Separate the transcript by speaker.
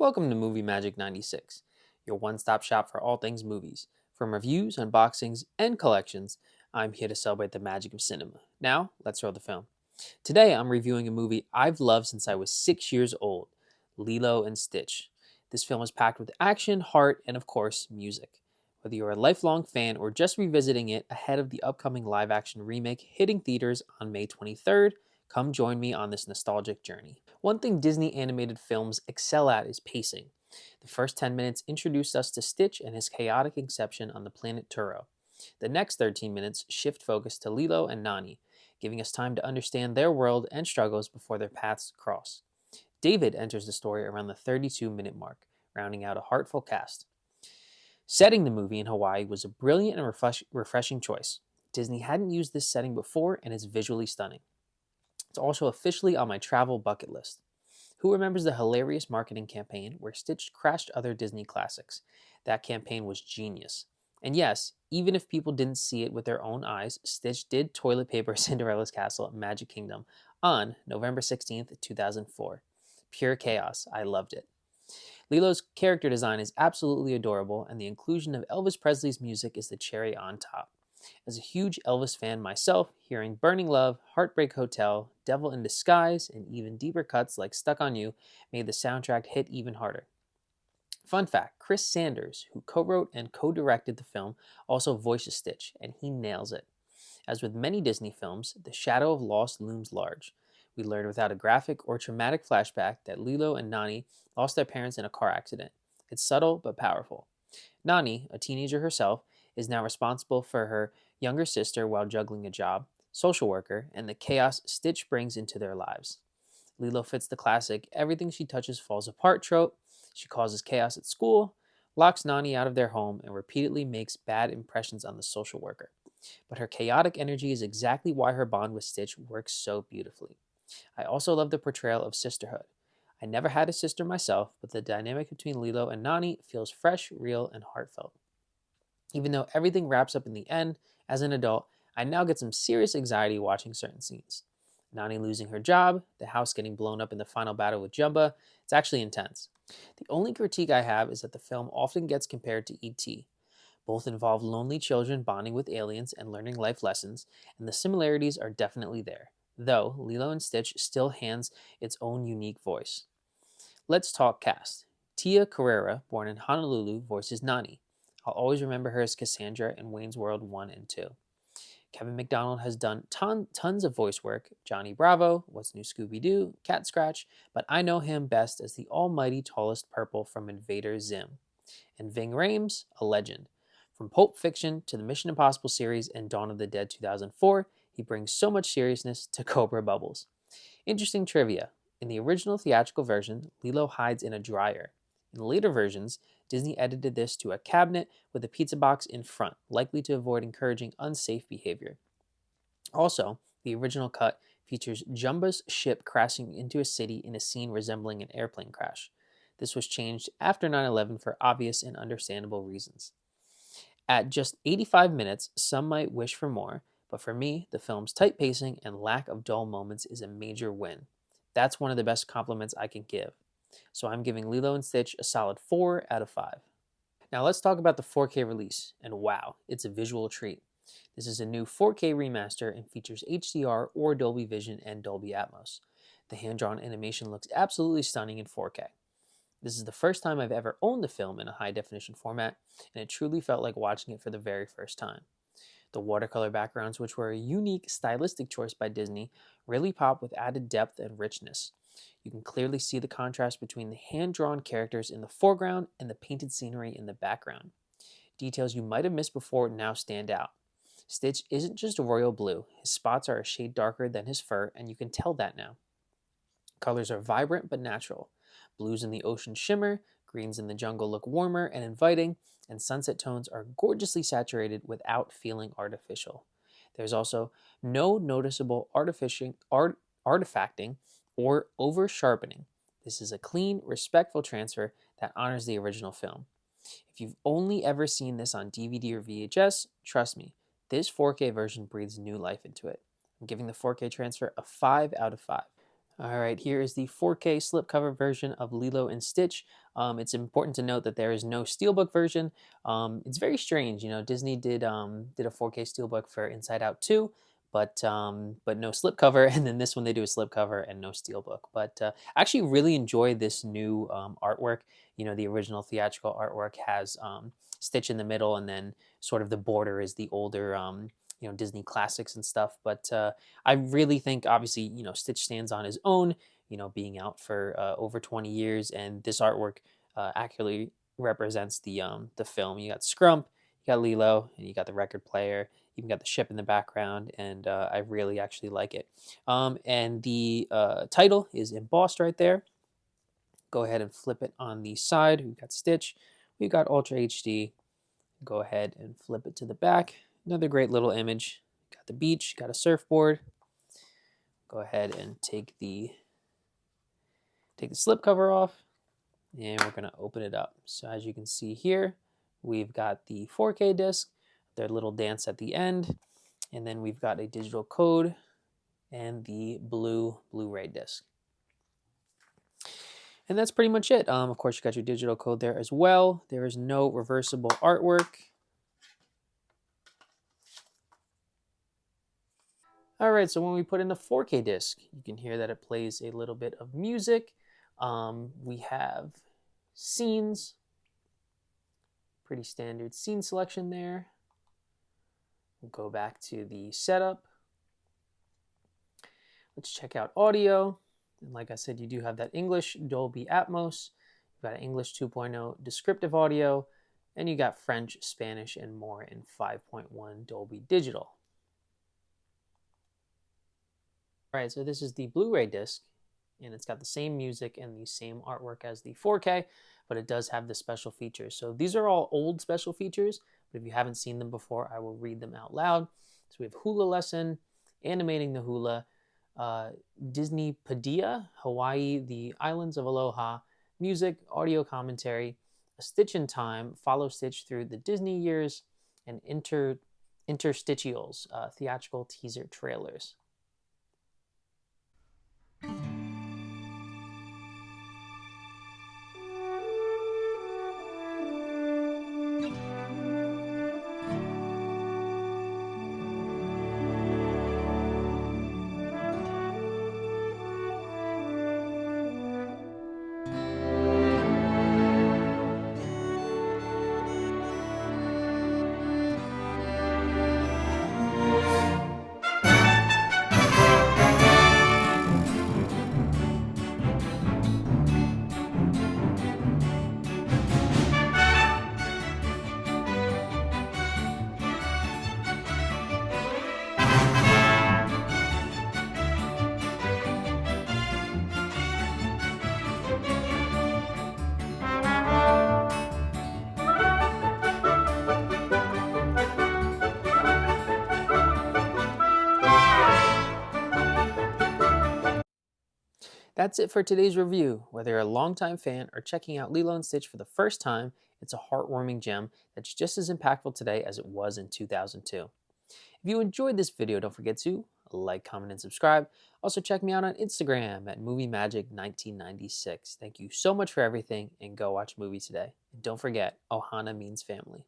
Speaker 1: Welcome to Movie Magic 96, your one-stop shop for all things movies. From reviews, unboxings, and collections, I'm here to celebrate the magic of cinema. Now, let's roll the film. Today, I'm reviewing a movie I've loved since I was 6 years old, Lilo and Stitch. This film is packed with action, heart, and of course, music. Whether you're a lifelong fan or just revisiting it ahead of the upcoming live-action remake hitting theaters on May 23rd, come join me on this nostalgic journey. One thing Disney animated films excel at is pacing. The first 10 minutes introduced us to Stitch and his chaotic inception on the planet Turo. The next 13 minutes shift focus to Lilo and Nani, giving us time to understand their world and struggles before their paths cross. David enters the story around the 32-minute mark, rounding out a heartful cast. Setting the movie in Hawaii was a brilliant and refreshing choice. Disney hadn't used this setting before and is visually stunning. It's also officially on my travel bucket list. Who remembers the hilarious marketing campaign where Stitch crashed other Disney classics? That campaign was genius. And yes, even if people didn't see it with their own eyes, Stitch did toilet paper Cinderella's castle at Magic Kingdom on November 16th, 2004. Pure chaos. I loved it. Lilo's character design is absolutely adorable, and the inclusion of Elvis Presley's music is the cherry on top. As a huge Elvis fan myself, hearing Burning Love, Heartbreak Hotel, Devil in Disguise, and even deeper cuts like Stuck on You made the soundtrack hit even harder. Fun fact, Chris Sanders, who co-wrote and co-directed the film, also voices Stitch, and he nails it. As with many Disney films, the shadow of loss looms large. We learn without a graphic or traumatic flashback that Lilo and Nani lost their parents in a car accident. It's subtle but powerful. Nani, a teenager herself, is now responsible for her younger sister while juggling a job, social worker, and the chaos Stitch brings into their lives. Lilo fits the classic everything she touches falls apart trope. She causes chaos at school, locks Nani out of their home, and repeatedly makes bad impressions on the social worker. But her chaotic energy is exactly why her bond with Stitch works so beautifully. I also love the portrayal of sisterhood. I never had a sister myself, but the dynamic between Lilo and Nani feels fresh, real, and heartfelt. Even though everything wraps up in the end, as an adult, I now get some serious anxiety watching certain scenes. Nani losing her job, the house getting blown up in the final battle with Jumba, it's actually intense. The only critique I have is that the film often gets compared to E.T. Both involve lonely children bonding with aliens and learning life lessons, and the similarities are definitely there, though Lilo and Stitch still hands its own unique voice. Let's talk cast. Tia Carrera, born in Honolulu, voices Nani. I'll always remember her as Cassandra in Wayne's World 1 and 2. Kevin McDonald has done tons of voice work, Johnny Bravo, What's New Scooby-Doo, Cat Scratch, but I know him best as the almighty tallest purple from Invader Zim. And Ving Rhames, a legend. From Pulp Fiction to the Mission Impossible series and Dawn of the Dead 2004, he brings so much seriousness to Cobra Bubbles. Interesting trivia. In the original theatrical version, Lilo hides in a dryer. In later versions, Disney edited this to a cabinet with a pizza box in front, likely to avoid encouraging unsafe behavior. Also, the original cut features Jumba's ship crashing into a city in a scene resembling an airplane crash. This was changed after 9/11 for obvious and understandable reasons. At just 85 minutes, some might wish for more, but for me, the film's tight pacing and lack of dull moments is a major win. That's one of the best compliments I can give. So I'm giving Lilo and Stitch a solid 4 out of 5. Now let's talk about the 4K release, and wow, it's a visual treat. This is a new 4K remaster and features HDR or Dolby Vision and Dolby Atmos. The hand-drawn animation looks absolutely stunning in 4K. This is the first time I've ever owned the film in a high-definition format, and it truly felt like watching it for the very first time. The watercolor backgrounds, which were a unique stylistic choice by Disney, really pop with added depth and richness. You can clearly see the contrast between the hand-drawn characters in the foreground and the painted scenery in the background. Details you might have missed before now stand out. Stitch isn't just royal blue. His spots are a shade darker than his fur, and you can tell that now. Colors are vibrant but natural. Blues in the ocean shimmer, greens in the jungle look warmer and inviting, and sunset tones are gorgeously saturated without feeling artificial. There's also no noticeable artifacting or over sharpening. This is a clean, respectful transfer that honors the original film. If you've only ever seen this on DVD or VHS, trust me, this 4K version breathes new life into it. I'm giving the 4K transfer a 5 out of 5. All right, here is the 4K slipcover version of Lilo and Stitch. It's important to note that there is no steelbook version. It's very strange, Disney did a 4K steelbook for Inside Out 2, but no slipcover, and then this one they do a slipcover and no steelbook. But I actually really enjoy this new artwork. The original theatrical artwork has Stitch in the middle, and then sort of the border is the older Disney classics and stuff. But I really think, obviously, Stitch stands on his own, being out for over 20 years, and this artwork accurately represents the film. You got Scrump, you got Lilo, and you got the record player. You even got the ship in the background, and I really actually like it. And the title is embossed right there. Go ahead and flip it on the side. We've got Stitch. We've got Ultra HD. Go ahead and flip it to the back. Another great little image. Got the beach, got a surfboard. Go ahead and take the slipcover off, and we're going to open it up. So as you can see here, we've got the 4K disc, their little dance at the end, and then we've got a digital code and the Blu-ray disc. And that's pretty much it. Of course, you got your digital code there as well. There is no reversible artwork. All right, so when we put in the 4K disc, you can hear that it plays a little bit of music. We have scenes, pretty standard scene selection there. We'll go back to the setup. Let's check out audio. And like I said, you do have that English Dolby Atmos. You've got an English 2.0 descriptive audio, and you got French, Spanish, and more in 5.1 Dolby Digital. All right, so this is the Blu-ray disc, and it's got the same music and the same artwork as the 4K, but it does have the special features. So these are all old special features, but if you haven't seen them before, I will read them out loud. So we have hula lesson, animating the hula, Disney Padilla, Hawaii, the Islands of Aloha, music, audio commentary, a Stitch in Time, follow Stitch through the Disney years, and interstitials, theatrical teaser trailers. That's it for today's review. Whether you're a longtime fan or checking out Lilo and Stitch for the first time, it's a heartwarming gem that's just as impactful today as it was in 2002. If you enjoyed this video, don't forget to like, comment, and subscribe. Also, check me out on Instagram at MovieMagic1996. Thank you so much for everything, and go watch movies today. And don't forget, Ohana means family.